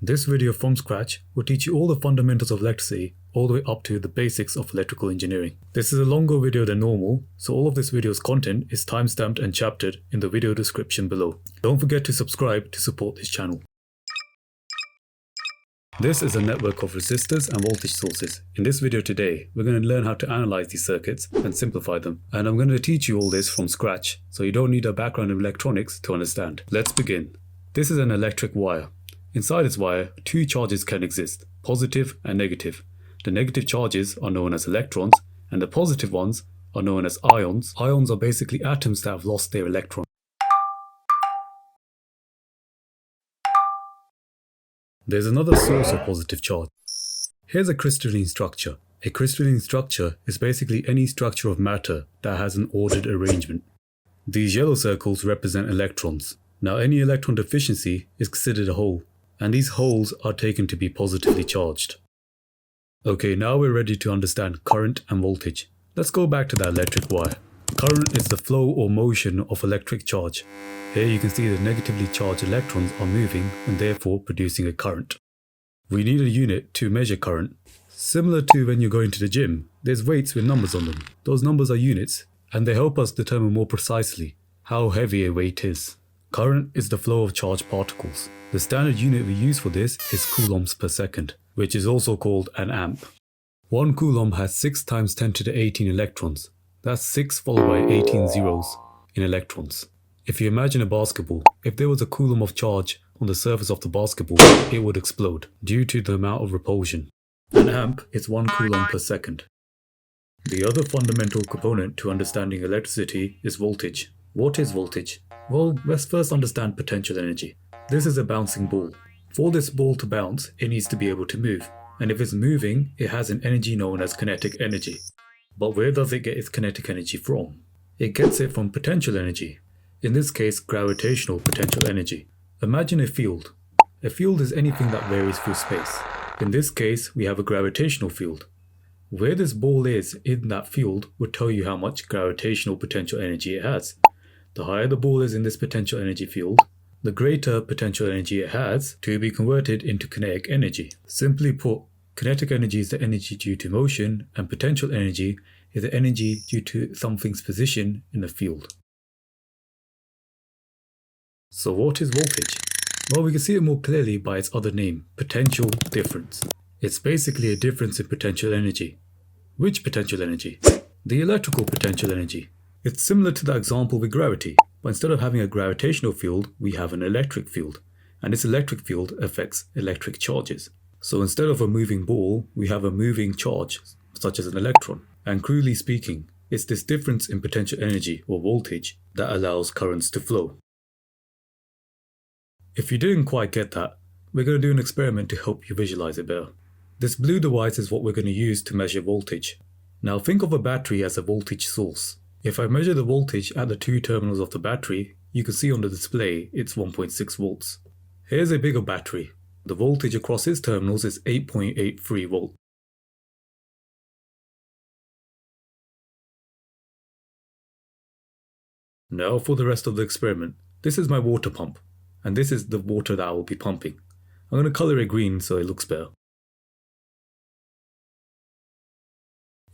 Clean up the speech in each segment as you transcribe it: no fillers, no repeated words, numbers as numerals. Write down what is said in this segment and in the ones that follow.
This video from scratch will teach you all the fundamentals of electricity all the way up to the basics of electrical engineering. This is a longer video than normal, so all of this video's content is timestamped and chaptered in the video description below. Don't forget to subscribe to support this channel. This is a network of resistors and voltage sources. In this video today, we're going to learn how to analyze these circuits and simplify them. And I'm going to teach you all this from scratch, so you don't need a background in electronics to understand. Let's begin. This is an electric wire. Inside this wire, two charges can exist, positive and negative. The negative charges are known as electrons, and the positive ones are known as ions. Ions are basically atoms that have lost their electron. There's another source of positive charge. Here's a crystalline structure. A crystalline structure is basically any structure of matter that has an ordered arrangement. These yellow circles represent electrons. Now any electron deficiency is considered a hole, and these holes are taken to be positively charged. Okay, now we're ready to understand current and voltage. Let's go back to that electric wire. Current is the flow or motion of electric charge. Here you can see the negatively charged electrons are moving and therefore producing a current. We need a unit to measure current. Similar to when you're going to the gym, there's weights with numbers on them. Those numbers are units, and they help us determine more precisely how heavy a weight is. Current is the flow of charged particles. The standard unit we use for this is coulombs per second, which is also called an amp. 1 coulomb has 6 times 10 to the 18 electrons. That's 6 followed by 18 zeros in electrons. If you imagine a basketball, if there was a coulomb of charge on the surface of the basketball, it would explode due to the amount of repulsion. An amp is 1 coulomb per second. The other fundamental component to understanding electricity is voltage. What is voltage? Well, let's first understand potential energy. This is a bouncing ball. For this ball to bounce, it needs to be able to move. And if it's moving, it has an energy known as kinetic energy. But where does it get its kinetic energy from? It gets it from potential energy. In this case, gravitational potential energy. Imagine a field. A field is anything that varies through space. In this case, we have a gravitational field. Where this ball is in that field would tell you how much gravitational potential energy it has. The higher the ball is in this potential energy field, the greater potential energy it has to be converted into kinetic energy. Simply put, kinetic energy is the energy due to motion, and potential energy is the energy due to something's position in the field. So what is voltage? Well, we can see it more clearly by its other name, potential difference. It's basically a difference in potential energy. Which potential energy? The electrical potential energy. It's similar to that example with gravity, but instead of having a gravitational field, we have an electric field. And this electric field affects electric charges. So instead of a moving ball, we have a moving charge, such as an electron. And crudely speaking, it's this difference in potential energy, or voltage, that allows currents to flow. If you didn't quite get that, we're going to do an experiment to help you visualize it better. This blue device is what we're going to use to measure voltage. Now think of a battery as a voltage source. If I measure the voltage at the two terminals of the battery, you can see on the display it's 1.6 volts. Here's a bigger battery. The voltage across its terminals is 8.83 volts. Now for the rest of the experiment. This is my water pump, and this is the water that I will be pumping. I'm going to color it green so it looks better.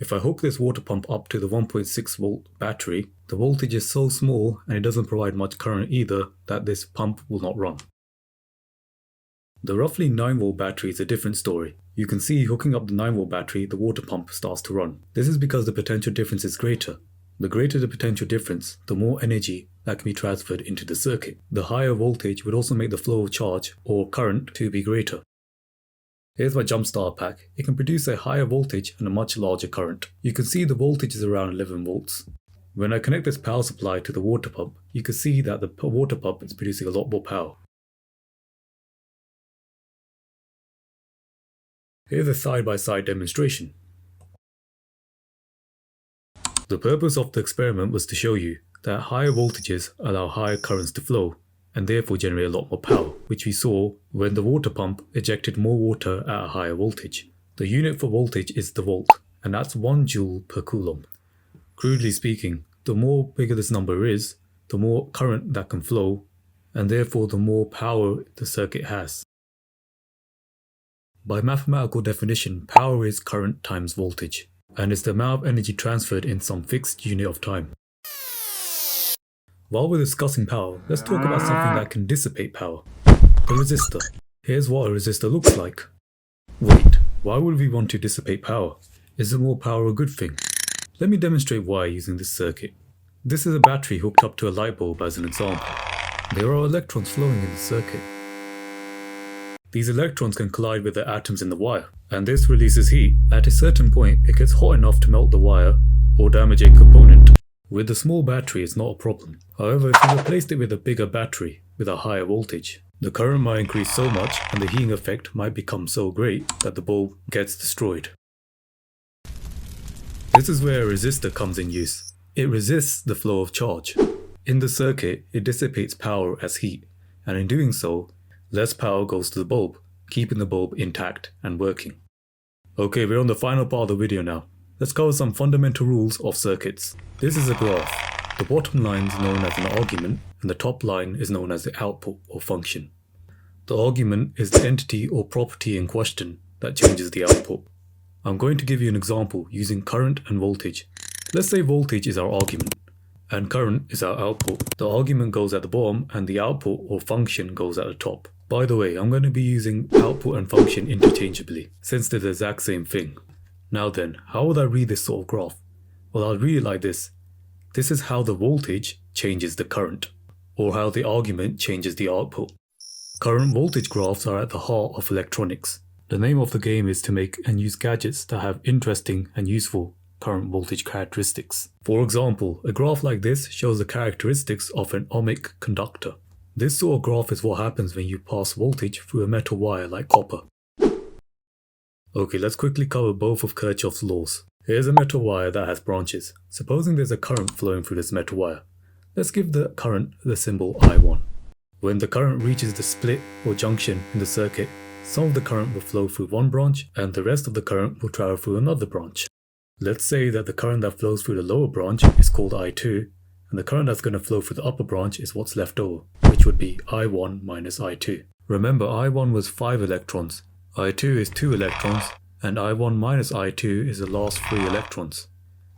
If I hook this water pump up to the 1.6 volt battery, the voltage is so small and it doesn't provide much current either that this pump will not run. The roughly 9 volt battery is a different story. You can see hooking up the 9 volt battery, the water pump starts to run. This is because the potential difference is greater. The greater the potential difference, the more energy that can be transferred into the circuit. The higher voltage would also make the flow of charge, or current, to be greater. Here's my jump starter pack. It can produce a higher voltage and a much larger current. You can see the voltage is around 11 volts. When I connect this power supply to the water pump, you can see that the water pump is producing a lot more power. Here's a side-by-side demonstration. The purpose of the experiment was to show you that higher voltages allow higher currents to flow, and therefore generate a lot more power, which we saw when the water pump ejected more water at a higher voltage. The unit for voltage is the volt, and that's 1 joule per coulomb. Crudely speaking, the more bigger this number is, the more current that can flow, and therefore the more power the circuit has. By mathematical definition, power is current times voltage, and is the amount of energy transferred in some fixed unit of time. While we're discussing power, let's talk about something that can dissipate power. A resistor. Here's what a resistor looks like. Wait, why would we want to dissipate power? Isn't more power a good thing? Let me demonstrate why using this circuit. This is a battery hooked up to a light bulb as an example. There are electrons flowing in the circuit. These electrons can collide with the atoms in the wire, and this releases heat. At a certain point, it gets hot enough to melt the wire or damage a component. With a small battery, it's not a problem. However, if you replaced it with a bigger battery with a higher voltage, the current might increase so much and the heating effect might become so great that the bulb gets destroyed. This is where a resistor comes in use. It resists the flow of charge. In the circuit, it dissipates power as heat, and in doing so, less power goes to the bulb, keeping the bulb intact and working. Okay, we're on the final part of the video now. Let's cover some fundamental rules of circuits. This is a graph. The bottom line is known as an argument, and the top line is known as the output or function. The argument is the entity or property in question that changes the output. I'm going to give you an example using current and voltage. Let's say voltage is our argument, and current is our output. The argument goes at the bottom, and the output or function goes at the top. By the way, I'm going to be using output and function interchangeably, since they're the exact same thing. Now then, how would I read this sort of graph? Well, I'll read it like this. This is how the voltage changes the current, or how the argument changes the output. Current voltage graphs are at the heart of electronics. The name of the game is to make and use gadgets that have interesting and useful current voltage characteristics. For example, a graph like this shows the characteristics of an ohmic conductor. This sort of graph is what happens when you pass voltage through a metal wire like copper. Okay, let's quickly cover both of Kirchhoff's laws. Here's a metal wire that has branches. Supposing there's a current flowing through this metal wire. Let's give the current the symbol I1. When the current reaches the split or junction in the circuit, some of the current will flow through one branch and the rest of the current will travel through another branch. Let's say that the current that flows through the lower branch is called I2, and the current that's going to flow through the upper branch is what's left over, which would be I1 minus I2. Remember, I1 was 5 electrons, I2 is 2 electrons, and I1 minus I2 is the last 3 electrons.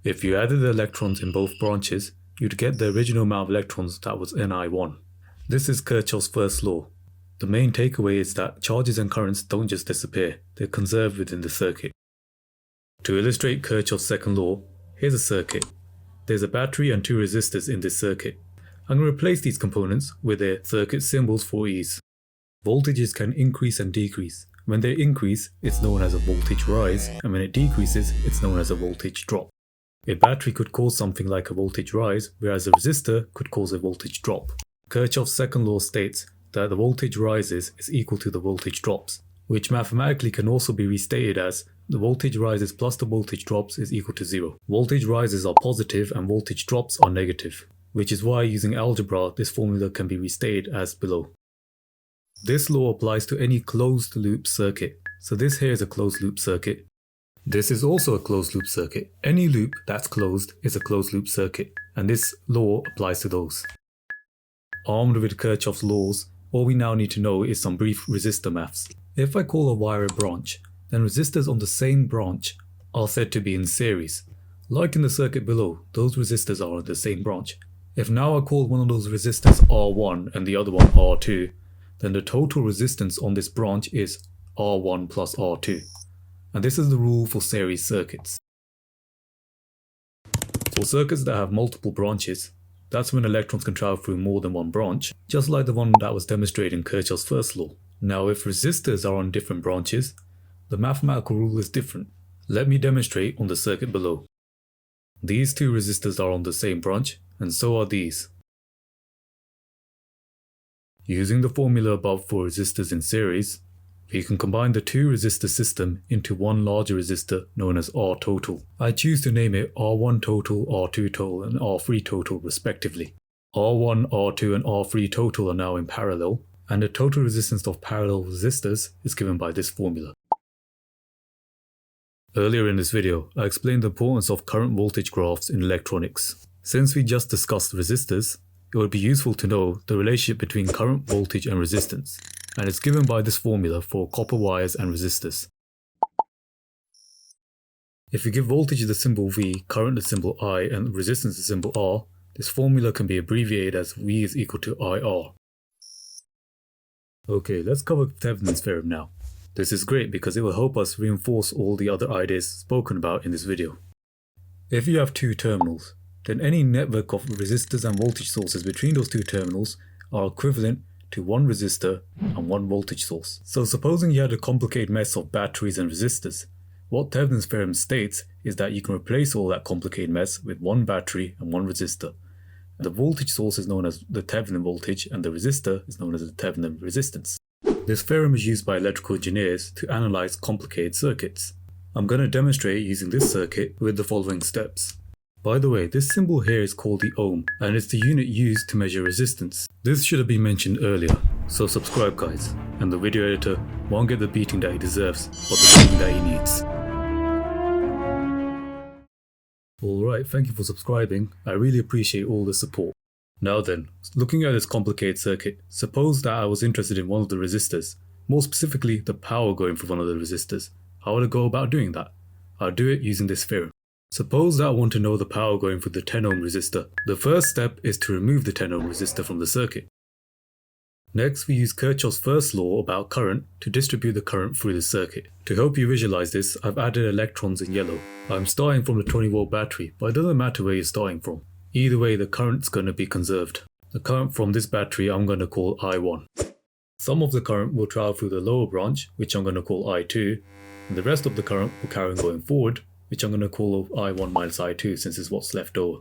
If you added the electrons in both branches, you'd get the original amount of electrons that was in I1. This is Kirchhoff's first law. The main takeaway is that charges and currents don't just disappear, they're conserved within the circuit. To illustrate Kirchhoff's second law, here's a circuit. There's a battery and 2 resistors in this circuit. I'm going to replace these components with their circuit symbols for ease. Voltages can increase and decrease. When they increase, it's known as a voltage rise, and when it decreases, it's known as a voltage drop. A battery could cause something like a voltage rise, whereas a resistor could cause a voltage drop. Kirchhoff's second law states that the voltage rises is equal to the voltage drops, which mathematically can also be restated as the voltage rises plus the voltage drops is equal to 0. Voltage rises are positive and voltage drops are negative, which is why using algebra this formula can be restated as below. This law applies to any closed loop circuit, so this here is a closed loop circuit. This is also a closed loop circuit. Any loop that's closed is a closed loop circuit, and this law applies to those. Armed with Kirchhoff's laws, all we now need to know is some brief resistor maths. If I call a wire a branch, then resistors on the same branch are said to be in series. Like in the circuit below, those resistors are on the same branch. If now I call one of those resistors R1 and the other one R2, then the total resistance on this branch is R1 plus R2. And this is the rule for series circuits. For circuits that have multiple branches, that's when electrons can travel through more than one branch, just like the one that was demonstrated in Kirchhoff's first law. Now if resistors are on different branches, the mathematical rule is different. Let me demonstrate on the circuit below. These 2 resistors are on the same branch, and so are these. Using the formula above for resistors in series, we can combine the 2 resistor system into one larger resistor known as R total. I choose to name it R1 total, R2 total, and R3 total respectively. R1, R2, and R3 total are now in parallel, and the total resistance of parallel resistors is given by this formula. Earlier in this video, I explained the importance of current voltage graphs in electronics. Since we just discussed resistors, it would be useful to know the relationship between current, voltage, and resistance. and it's given by this formula for copper wires and resistors. If you give voltage the symbol V, current the symbol I, and resistance the symbol R, this formula can be abbreviated as V is equal to IR. Okay, let's cover Thevenin's theorem now. This is great because it will help us reinforce all the other ideas spoken about in this video. If you have two terminals, then any network of resistors and voltage sources between those two terminals are equivalent to one resistor and one voltage source. So supposing you had a complicated mess of batteries and resistors, what Thevenin's theorem states is that you can replace all that complicated mess with one battery and one resistor. The voltage source is known as the Thevenin voltage and the resistor is known as the Thevenin resistance. This theorem is used by electrical engineers to analyze complicated circuits. I'm going to demonstrate using this circuit with the following steps. By the way, this symbol here is called the ohm, and it's the unit used to measure resistance. This should have been mentioned earlier, so subscribe guys, and the video editor won't get the beating that he deserves, but the beating that he needs. Alright, thank you for subscribing, I really appreciate all the support. Now then, looking at this complicated circuit, suppose that I was interested in one of the resistors, more specifically the power going through one of the resistors. How would I go about doing that? I'll do it using this theorem. Suppose that I want to know the power going through the 10 ohm resistor. The first step is to remove the 10 ohm resistor from the circuit. Next, we use Kirchhoff's first law about current to distribute the current through the circuit. To help you visualize this, I've added electrons in yellow. I'm starting from the 20 volt battery, but it doesn't matter where you're starting from. Either way, the current's going to be conserved. The current from this battery I'm going to call I1. Some of the current will travel through the lower branch, which I'm going to call I2, and the rest of the current will carry on going forward, which I'm going to call I1 minus I2 since it's what's left over.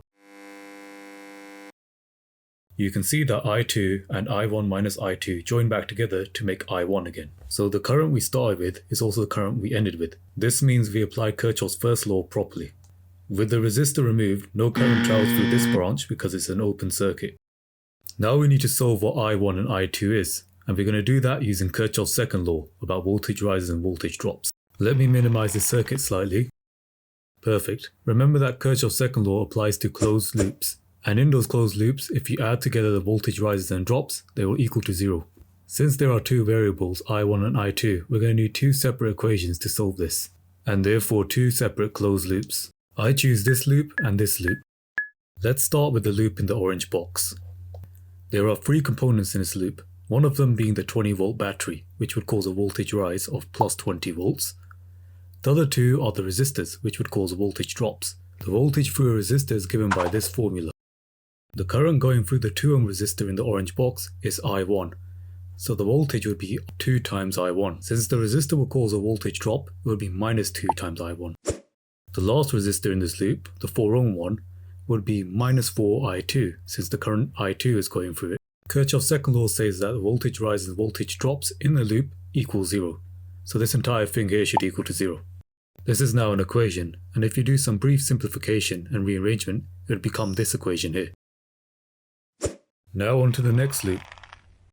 You can see that I2 and I1 minus I2 join back together to make I1 again. So the current we started with is also the current we ended with. This means we applied Kirchhoff's first law properly. With the resistor removed, no current travels through this branch because it's an open circuit. Now we need to solve what I1 and I2 is, and we're going to do that using Kirchhoff's second law about voltage rises and voltage drops. Let me minimize the circuit slightly. Perfect. Remember that Kirchhoff's second law applies to closed loops. And in those closed loops, if you add together the voltage rises and drops, they will equal to 0. Since there are two variables, I1 and I2, we're going to need two separate equations to solve this, and therefore two separate closed loops. I choose this loop and this loop. Let's start with the loop in the orange box. There are three components in this loop, one of them being the 20 volt battery, which would cause a voltage rise of plus 20 volts. The other two are the resistors, which would cause voltage drops. The voltage through a resistor is given by this formula. The current going through the 2 ohm resistor in the orange box is I1, so the voltage would be 2 times I1. Since the resistor will cause a voltage drop, it would be minus 2 times I1. The last resistor in this loop, the 4 ohm one, would be minus 4 I2, since the current I2 is going through it. Kirchhoff's second law says that the voltage rises and voltage drops in the loop equal 0, so this entire thing here should equal to 0. This is now an equation, and if you do some brief simplification and rearrangement, it would become this equation here. Now on to the next loop.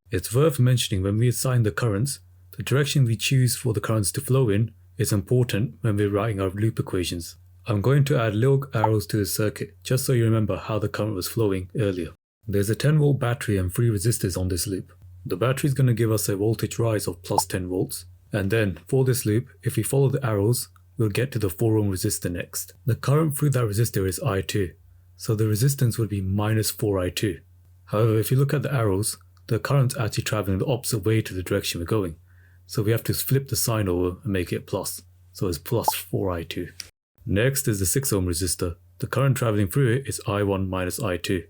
It's worth mentioning when we assign the currents, the direction we choose for the currents to flow in is important when we're writing our loop equations. I'm going to add little arrows to the circuit just so you remember how the current was flowing earlier. There's a 10 volt battery and 3 resistors on this loop. The battery is going to give us a voltage rise of plus 10 volts, and then for this loop, if we follow the arrows, we'll get to the 4 ohm resistor next. The current through that resistor is I2, so the resistance would be minus 4I2. However, if you look at the arrows, the current's actually travelling the opposite way to the direction we're going. So we have to flip the sign over and make it plus. So it's plus 4I2. Next is the 6 ohm resistor. The current travelling through it is I1 minus I2.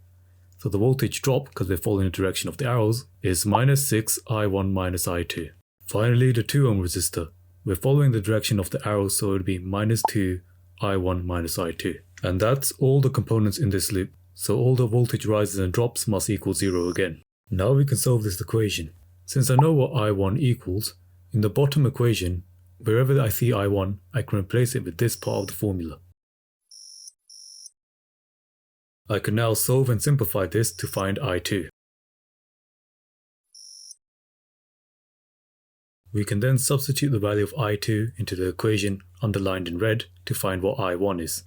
So the voltage drop, because we're following the direction of the arrows, is minus 6 I1 minus I2. Finally, the 2 ohm resistor. We're following the direction of the arrows, so it would be minus 2 I1 minus I2. And that's all the components in this loop. So all the voltage rises and drops must equal 0 again. Now we can solve this equation. Since I know what I1 equals, in the bottom equation, wherever I see I1, I can replace it with this part of the formula. I can now solve and simplify this to find I2. We can then substitute the value of I2 into the equation underlined in red to find what I1 is.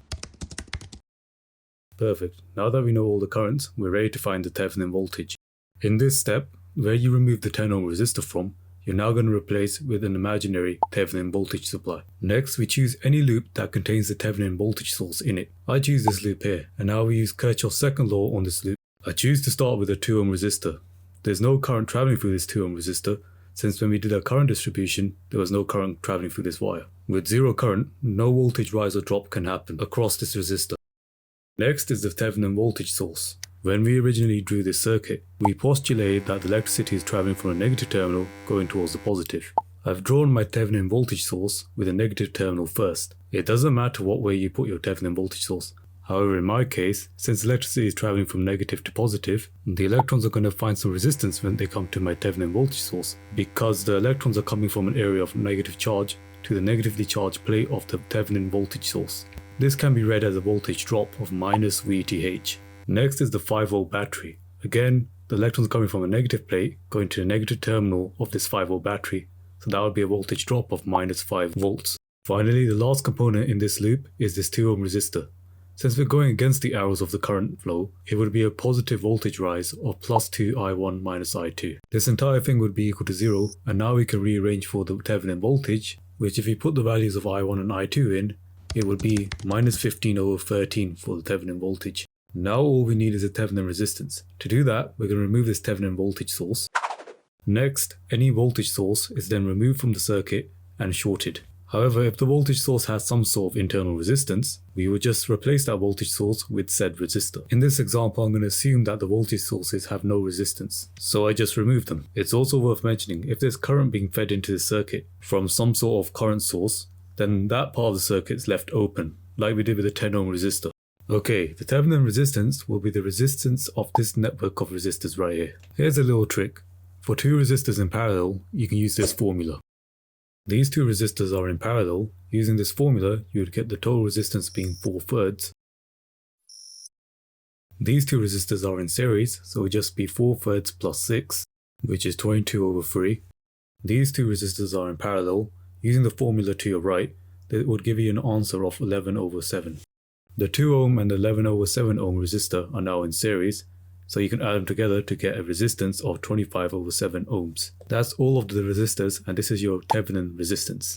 Perfect. Now that we know all the currents, we're ready to find the Thevenin voltage. In this step, where you remove the 10 ohm resistor from, you're now going to replace with an imaginary Thevenin voltage supply. Next, we choose any loop that contains the Thevenin voltage source in it. I choose this loop here, and now we use Kirchhoff's second law on this loop. I choose to start with a 2 ohm resistor. There's no current traveling through this 2 ohm resistor, since when we did our current distribution, there was no current traveling through this wire. With zero current, no voltage rise or drop can happen across this resistor. Next is the Thevenin voltage source. When we originally drew this circuit, we postulated that the electricity is traveling from a negative terminal going towards the positive. I've drawn my Thevenin voltage source with a negative terminal first. It doesn't matter what way you put your Thevenin voltage source. However, in my case, since electricity is traveling from negative to positive, the electrons are going to find some resistance when they come to my Thevenin voltage source, because the electrons are coming from an area of negative charge to the negatively charged plate of the Thevenin voltage source. This can be read as a voltage drop of minus VTH. Next is the 5V battery. Again, the electrons coming from a negative plate going to the negative terminal of this 5V battery, so that would be a voltage drop of minus 5 volts. Finally, the last component in this loop is this 2 ohm resistor. Since we're going against the arrows of the current flow, it would be a positive voltage rise of plus 2I1 minus I2. This entire thing would be equal to 0, and now we can rearrange for the Thevenin voltage, which if we put the values of I1 and I2 in, it would be minus 15 over 13 for the Thevenin voltage. Now all we need is a Thevenin resistance. To do that, we're going to remove this Thevenin voltage source. Next, any voltage source is then removed from the circuit and shorted. However, if the voltage source has some sort of internal resistance, we would just replace that voltage source with said resistor. In this example, I'm going to assume that the voltage sources have no resistance, so I just remove them. It's also worth mentioning, if there's current being fed into the circuit from some sort of current source, then that part of the circuit is left open, like we did with the 10 ohm resistor. Okay, the Thevenin resistance will be the resistance of this network of resistors right here. Here's a little trick. For two resistors in parallel, you can use this formula. These two resistors are in parallel. Using this formula, you would get the total resistance being 4/3. These two resistors are in series, so it would just be 4/3 plus 6, which is 22 over 3. These two resistors are in parallel. Using the formula to your right, that would give you an answer of 11 over 7. The 2 ohm and the 11 over 7 ohm resistor are now in series, so you can add them together to get a resistance of 25 over 7 ohms. That's all of the resistors, and this is your Thevenin resistance.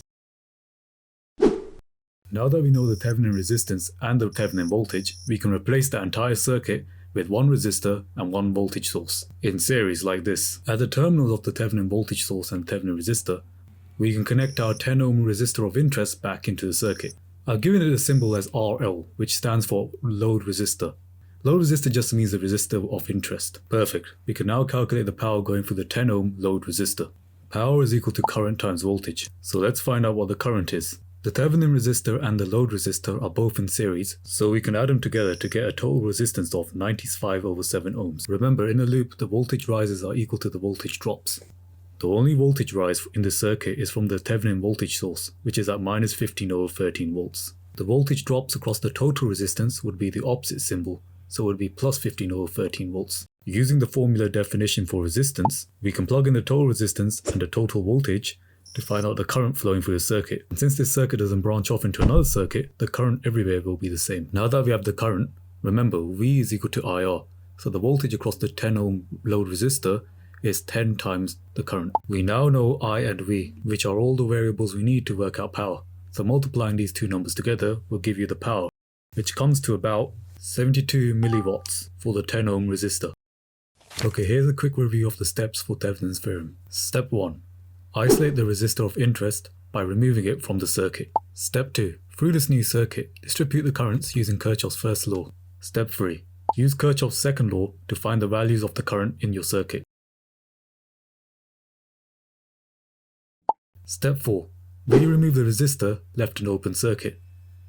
Now that we know the Thevenin resistance and the Thevenin voltage, we can replace that entire circuit with one resistor and one voltage source, in series like this. At the terminals of the Thevenin voltage source and Thevenin resistor, we can connect our 10 ohm resistor of interest back into the circuit. I've given it a symbol as RL, which stands for load resistor. Load resistor just means the resistor of interest. Perfect. We can now calculate the power going through the 10 ohm load resistor. Power is equal to current times voltage. So let's find out what the current is. The Thevenin resistor and the load resistor are both in series, so we can add them together to get a total resistance of 95 over 7 ohms. Remember, in a loop, the voltage rises are equal to the voltage drops. The only voltage rise in this circuit is from the Thevenin voltage source, which is at minus 15 over 13 volts. The voltage drops across the total resistance would be the opposite symbol, so it would be plus 15 over 13 volts. Using the formula definition for resistance, we can plug in the total resistance and the total voltage to find out the current flowing through the circuit. And since this circuit doesn't branch off into another circuit, the current everywhere will be the same. Now that we have the current, remember V is equal to IR, so the voltage across the 10 ohm load resistor is 10 times the current. We now know I and V, which are all the variables we need to work out power. So multiplying these two numbers together will give you the power, which comes to about 72 milliwatts for the 10 ohm resistor. Okay, here's a quick review of the steps for Thevenin's theorem. Step 1. Isolate the resistor of interest by removing it from the circuit. Step 2. Through this new circuit, distribute the currents using Kirchhoff's first law. Step 3. Use Kirchhoff's second law to find the values of the current in your circuit. Step 4. Remove the resistor left in open circuit.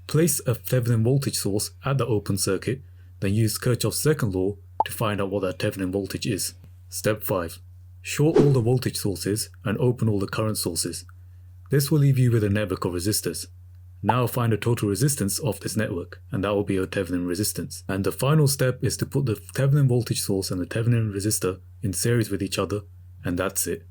Place a Thevenin voltage source at the open circuit, then use Kirchhoff's second law to find out what that Thevenin voltage is. Step 5. Short all the voltage sources and open all the current sources. This will leave you with a network of resistors. Now find the total resistance of this network, and that will be your Thevenin resistance. And the final step is to put the Thevenin voltage source and the Thevenin resistor in series with each other, and that's it.